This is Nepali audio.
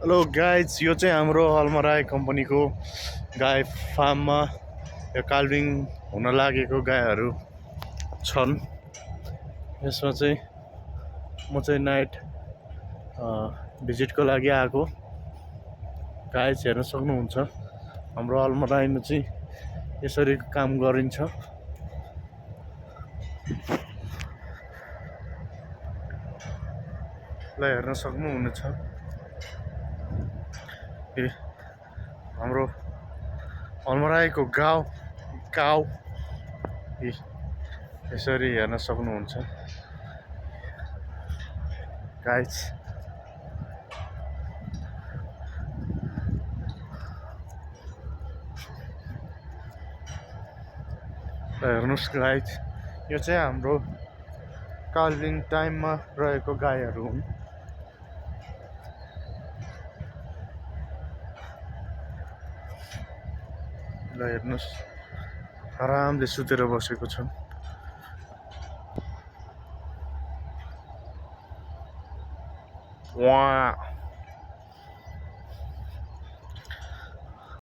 हेलो गाइज, यो चाहिँ हाम्रो अलमराई कम्पनीको गाई फार्ममा यो काल्भिङ हुन लागेको गाईहरू छन्। यसमा चाहिँ म चाहिँ नाइट भिजिटको लागि आएको। गाइज हेर्न सक्नुहुन्छ, हाम्रो अलमराईमा चाहिँ यसरी काम गरिन्छ। ल हेर्न सक्नुहुनेछ, हाम्रो अलमराईको काउ यसरी हेर्न सक्नुहुन्छ गाइज। हेर्नुहोस् गाइज, यो चाहिँ हाम्रो काल्भिङ टाइममा रहेको गाईहरू हुन्। ल हेर्नुहोस्, आरामले सुतेर बसेको छन्। वाह।